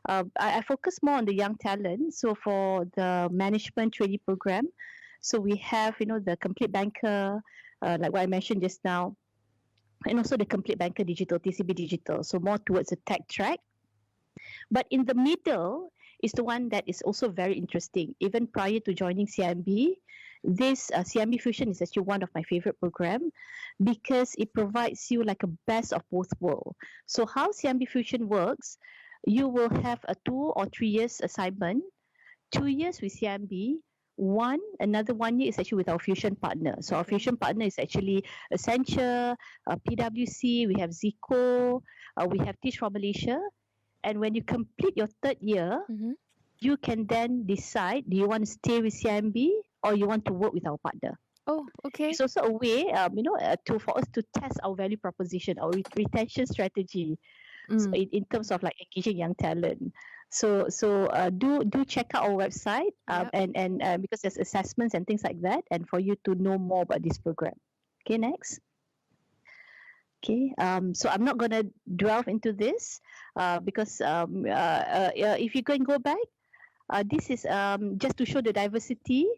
I focus more on the young talent. So for the management trainee program, so we have the Complete Banker, like what I mentioned just now, and also the Complete Banker Digital, TCB Digital. So more towards the tech track. But in the middle is the one that is also very interesting. Even prior to joining CIMB, this CIMB Fusion is actually one of my favorite program because it provides you like a best of both worlds. So how CIMB Fusion works, you will have a 2 or 3 years assignment, 2 years with CIMB, another 1 year is actually with our Fusion partner. So our Fusion partner is actually Accenture, PwC, we have Zico, we have Teach from Malaysia. And when you complete your 3rd year, Mm-hmm. you can then decide, do you want to stay with CIMB or you want to work with our partner? Oh, okay. It's also a way, for us to test our value proposition, our retention strategy, so in terms of like engaging young talent. So do check out our website, and because there's assessments and things like that, and for you to know more about this program. Okay, next. Okay, so I'm not going to delve into this because if you can go back, this is just to show the diversity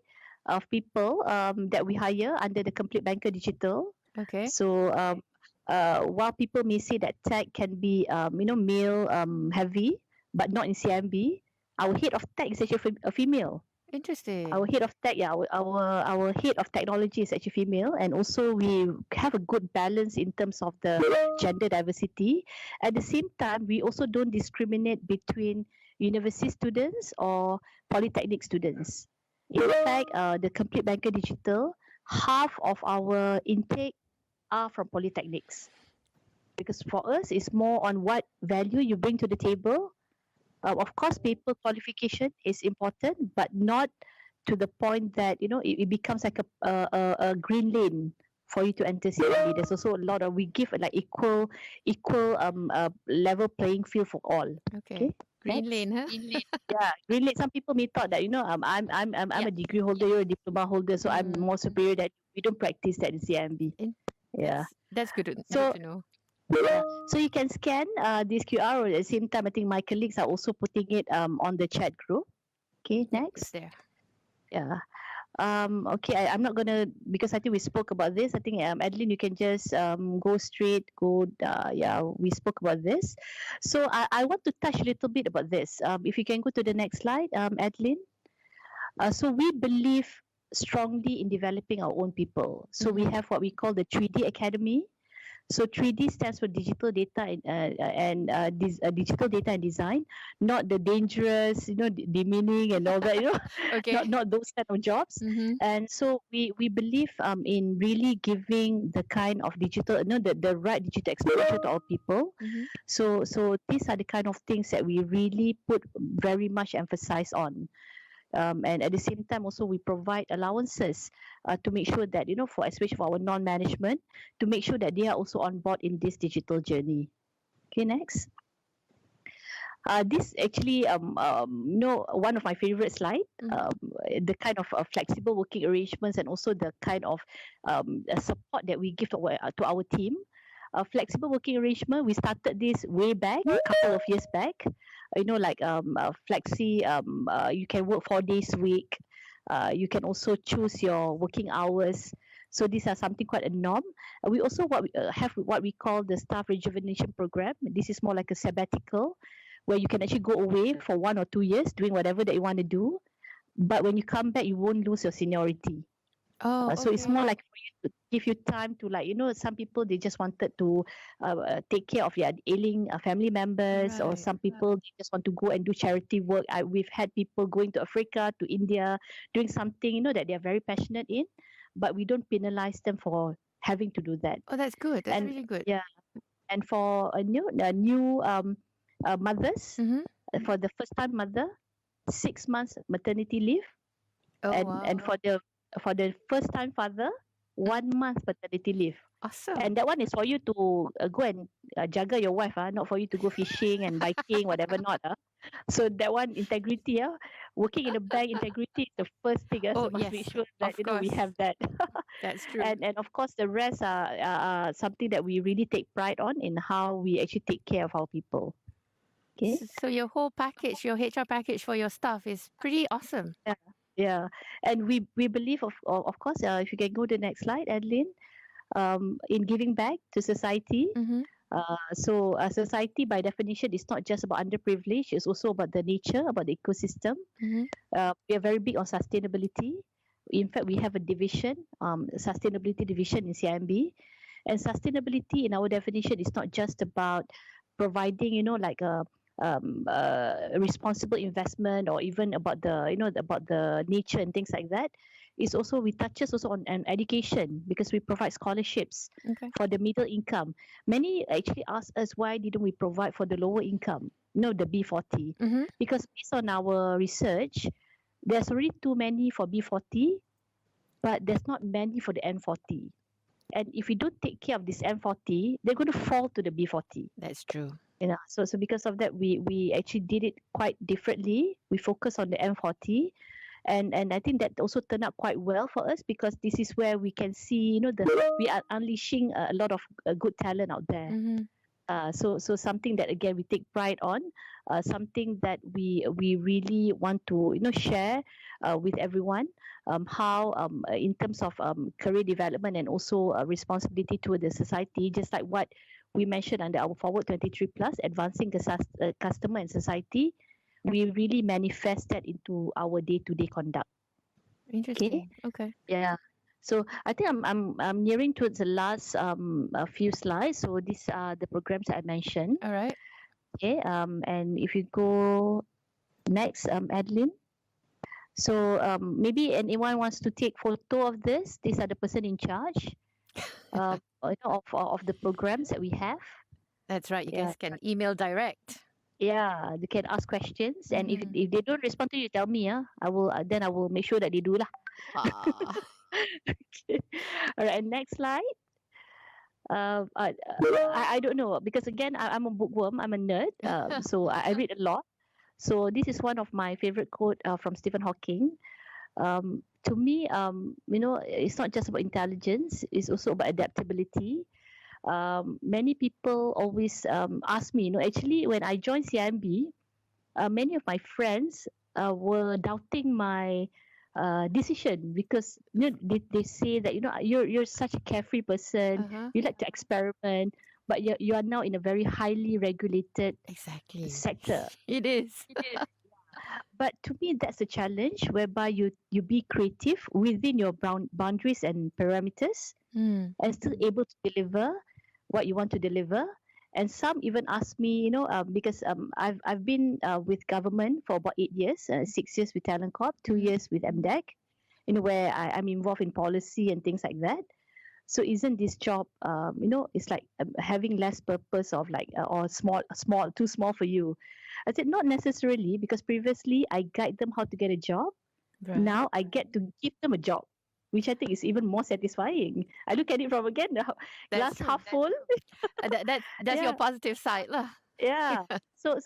of people that we hire under the Complete Banker Digital. Okay. So while people may say that tech can be male heavy, but not in CIMB, our head of tech is actually a female. Interesting. Our head of tech, our head of technology is actually female, and also we have a good balance in terms of the gender diversity. At the same time, we also don't discriminate between university students or polytechnic students. In fact, the Complete Banker Digital, half of our intake are from polytechnics, because for us it's more on what value you bring to the table Of course, paper qualification is important, but not to the point that it becomes like a green lane for you to enter CIMB. There's also a lot of we give like equal level playing field for all. Okay. Green Next. lane, huh? Yeah, green lane. Some people may thought that I'm a degree holder, you're a diploma holder, so I'm more superior. That we don't practice that in CIMB. Yeah. That's good So- to know. Yeah. So you can scan this QR, or at the same time, I think my colleagues are also putting it on the chat group. Okay, It's next. there. Yeah. Okay, I'm not gonna, because I think we spoke about this. I think Adeline, you can just go straight. Yeah, we spoke about this. So I want to touch a little bit about this. If you can go to the next slide, Adeline. So we believe strongly in developing our own people. So we have what we call the 3D Academy. So 3D stands for digital data digital data and design, not the dangerous, demeaning and all that, Okay. not those kind of jobs. Mhm. And so we believe in really giving the kind of digital, the right digital exposure to our people. Mhm. So these are the kind of things that we really put very much emphasis on. And at the same time, also we provide allowances to make sure that for especially for our non-management, to make sure that they are also on board in this digital journey. Okay, next. This actually one of my favorite slide. The kind of flexible working arrangements and also the kind of support that we give to our team. Flexible working arrangement, we started this way back, a couple of years back. Flexi, you can work 4 days a week. You can also choose your working hours. So these are something quite a norm. We also have what we call the staff rejuvenation program. This is more like a sabbatical, where you can actually go away for 1 or 2 years doing whatever that you want to do. But when you come back, you won't lose your seniority. Oh, So it's more like for you to give you time to some people, they just wanted to take care of their ailing family members, or Right, some people they just want to go and do charity work. We've had people going to Africa, to India, doing something that they are very passionate in, but we don't penalize them for having to do that. Oh, that's good. That's And- really good. yeah. And for new mothers, Mhm. for the first time mother, 6 months maternity leave, Oh, and wow. and for the first time father, 1 month paternity leave. Awesome. And that one is for you to go and jaga your wife, not for you to go fishing and biking, whatever not. So that one, integrity, working in a bank, integrity is the first thing. So Oh, must yes, make sure that of we course. have that. That's true. And of course, the rest are something that we really take pride on in how we actually take care of our people. Okay. So your whole package, your HR package for your staff is pretty awesome. Yeah, and we believe of course, if you can go to the next slide, Adeline, in giving back to society. Mhm. So society by definition is not just about underprivileged; it's also about the nature, about the ecosystem. Mhm. We are very big on sustainability. In fact, we have a division, sustainability division in CIMB, and sustainability in our definition is not just about providing, like a responsible investment, or even about the about the nature and things like that. It's also, we touches also on education, because we provide scholarships Okay. for the middle income. Many actually ask us, why didn't we provide for the lower income, the B40? Mhm. Because based on our research, there's already too many for B40, but there's not many for the N40. And if we don't take care of this N40, they're going to fall to the B40. That's true. So because of that, we actually did it quite differently. We focus on the M40, and I think that also turned out quite well for us, because this is where we can see, we are unleashing a lot of good talent out there. Mhm. So something that again we take pride on, something that we really want to share with everyone, how in terms of career development and also responsibility to the society, just like what we mentioned under our Forward 23 Plus, advancing the customer and society. We really manifest that into our day-to-day conduct. Interesting. Okay. Yeah. So I think I'm nearing towards the last a few slides. So these are the programs that I mentioned. All right. Okay. And if you go next, Adeline. So maybe anyone wants to take photo of this. These are the person in charge of the programs that we have. That's right. You Yeah. guys can email direct. Yeah, they can ask questions, and Mhm. if they don't respond to you, tell me. I will then I will make sure that they do lah. Ah. Okay. All right. Next slide. I don't know because again I'm a bookworm. I'm a nerd. So I read a lot. So this is one of my favorite quote from Stephen Hawking. To me, it's not just about intelligence. It's also about adaptability. Many people always ask me, actually when I joined CIMB, many of my friends were doubting my decision because they say that you're such a carefree person, Uh-huh. you like to experiment, but you are now in a very highly regulated Exactly. sector. It is. But to me, that's a challenge whereby you be creative within your boundaries and parameters Mm. and still able to deliver what you want to deliver. And some even ask me, because I've been with government for about 8 years, 6 years with Talent Corp, 2 years with MDEC, where I'm involved in policy and things like that. So isn't this job, it's like having less purpose of like, or small, too small for you? I said, not necessarily, because previously I guide them how to get a job. Right. Now I get to give them a job, which I think is even more satisfying. I look at it from again the That's glass true. half full. That's your Yeah, positive side lah. yeah. So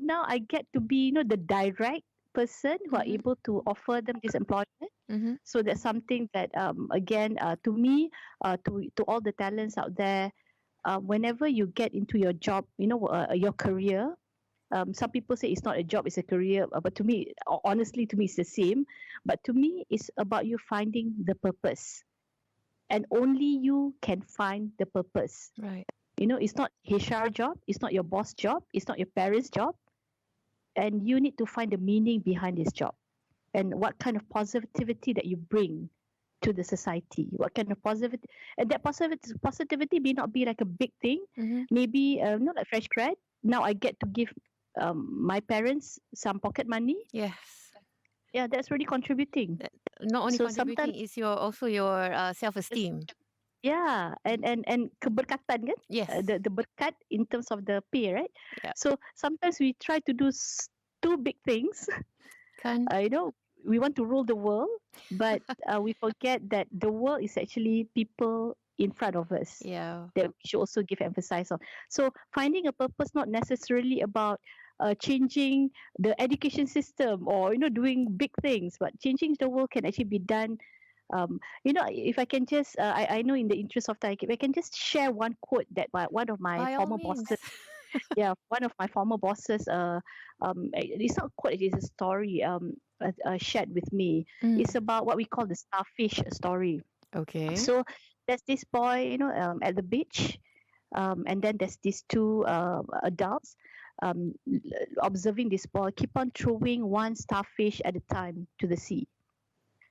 now I get to be, the direct person who are Mhm. able to offer them this employment. Mm-hmm. So that's something that again, to me, to all the talents out there, whenever you get into your job, your career. Some people say it's not a job, it's a career. But to me, honestly, to me, it's the same. But to me, it's about you finding the purpose. And only you can find the purpose. Right. It's not HR job, it's not your boss job, it's not your parents' job. And you need to find the meaning behind this job and what kind of positivity that you bring to the society. What kind of positivity, and that positivity may not be like a big thing. Mm-hmm. Maybe not like fresh grad. Now I get to give my parents some pocket money. Yes. Yeah, that's really contributing. Not only So contributing, sometimes, it's also your self-esteem. yeah, and keberkatan kan? Yes. The berkat in terms of the pay, right? Yeah. So sometimes we try to do two big things. Kan? We want to rule the world, but we forget that the world is actually people in front of us Yeah. that we should also give emphasis on. So finding a purpose not necessarily about changing the education system or doing big things, but changing the world can actually be done. If I can just, I know in the interest of time, if I can just share one quote that one of my By all former means. bosses, yeah, one of my former bosses, it's not a quote, it is a story, shared with me. Mm. It's about what we call the starfish story. Okay. So there's this boy, at the beach, and then there's these two adults observing this boy keep on throwing one starfish at a time to the sea.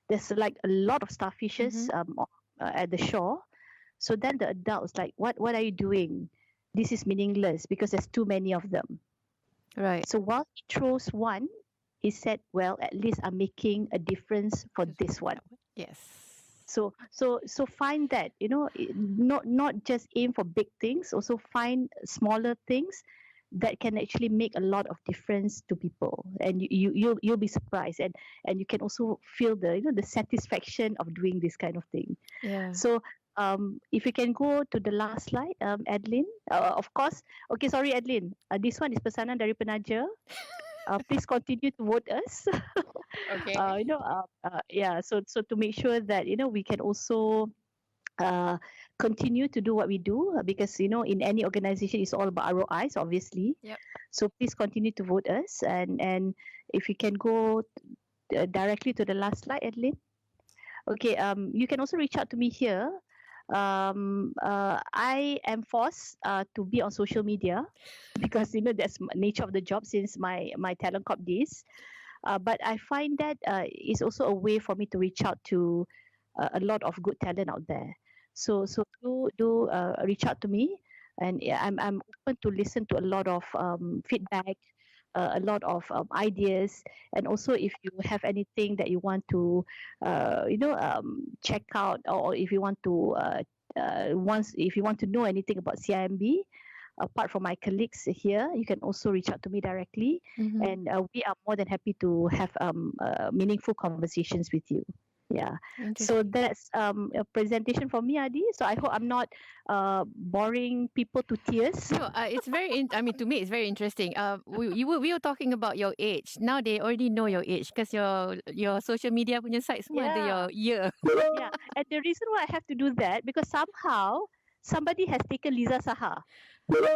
There's like a lot of starfishes at the shore. So then the adult was like, what are you doing? This is meaningless because there's too many of them. Right. So while he throws one, he said, well, at least I'm making a difference for this one. Yes. So find that, not just aim for big things, also find smaller things that can actually make a lot of difference to people, and you'll be surprised, and you can also feel the satisfaction of doing this kind of thing. Yeah. So if you can go to the last slide, Adeline, of course. Okay, sorry, Adeline. This one is pesanan dari penaja. Please continue to vote us. Okay. Yeah. So to make sure that we can also continue to do what we do, because in any organization it's all about ROIs, obviously. Yep. So please continue to vote us, and if you can go directly to the last slide, Adeline. Okay. You can also reach out to me here. I am forced to be on social media because that's nature of the job since my Talent Corp days. But I find that it's also a way for me to reach out to a lot of good talent out there. So do reach out to me, and I'm open to listen to a lot of feedback, a lot of ideas, and also if you have anything that you want to check out, or if you want to if you want to know anything about CIMB, apart from my colleagues here, you can also reach out to me directly, and we are more than happy to have meaningful conversations with you. Yeah. So that's a presentation from me, Adi. So I hope I'm not boring people to tears. No, it's very. I mean, to me, it's very interesting. We were talking about your age. Now they already know your age because your social media punya site semua ada your year. Yeah. And the reason why I have to do that because somehow somebody has taken Liza Saha.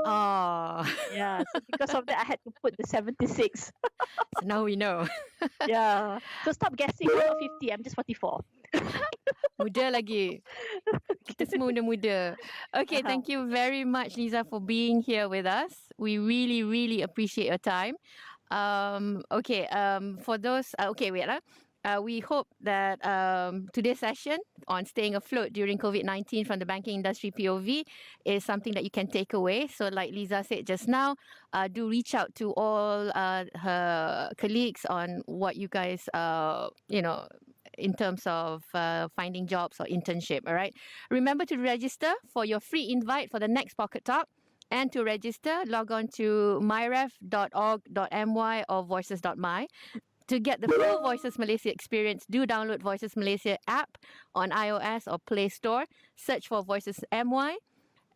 Oh, Yeah. So because of that, I had to put the 76. so now we know. Yeah. So stop guessing. I'm not 50. I'm just 44. Muda lagi. Kita semua muda. Okay, thank you very much, Liza, for being here with us. We really, really appreciate your time. For those, wait. We hope that today's session on staying afloat during COVID-19 from the banking industry POV is something that you can take away. So like Liza said just now, do reach out to all her colleagues on what you guys, in terms of finding jobs or internship, all right? Remember to register for your free invite for the next Pocket Talk. And to register, log on to myref.org.my or voices.my. To get the full Voices Malaysia experience, do download Voices Malaysia app on iOS or Play Store. Search for Voices MY.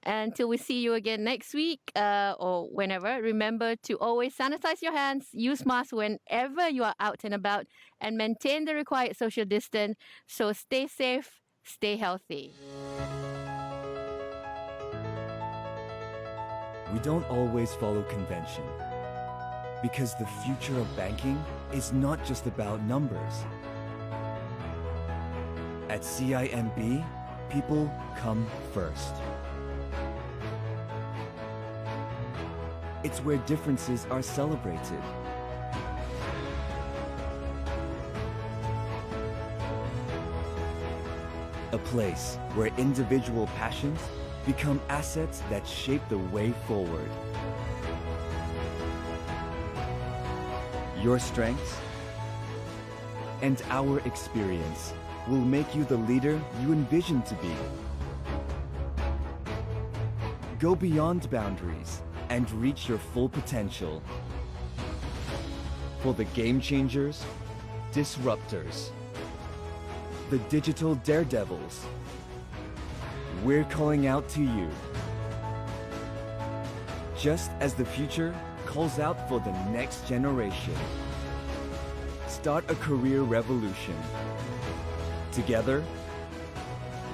Until we see you again next week or whenever, remember to always sanitize your hands, use masks whenever you are out and about, and maintain the required social distance. So stay safe, stay healthy. We don't always follow convention. Because the future of banking is not just about numbers. At CIMB, people come first. It's where differences are celebrated. A place where individual passions become assets that shape the way forward. Your strengths and our experience will make you the leader you envision to be. Go beyond boundaries and reach your full potential. For the game changers, disruptors, the digital daredevils, we're calling out to you. Just as the future calls out for the next generation. Start a career revolution. Together,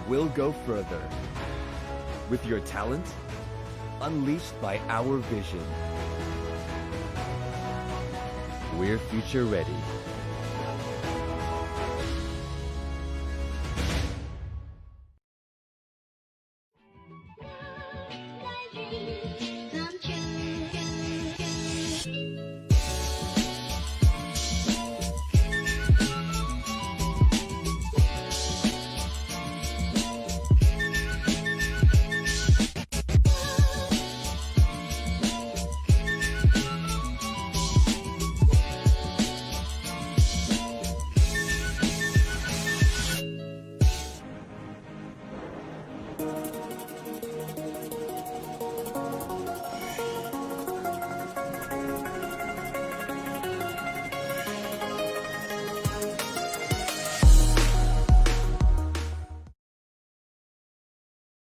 we'll go further. With your talent, unleashed by our vision. We're future ready.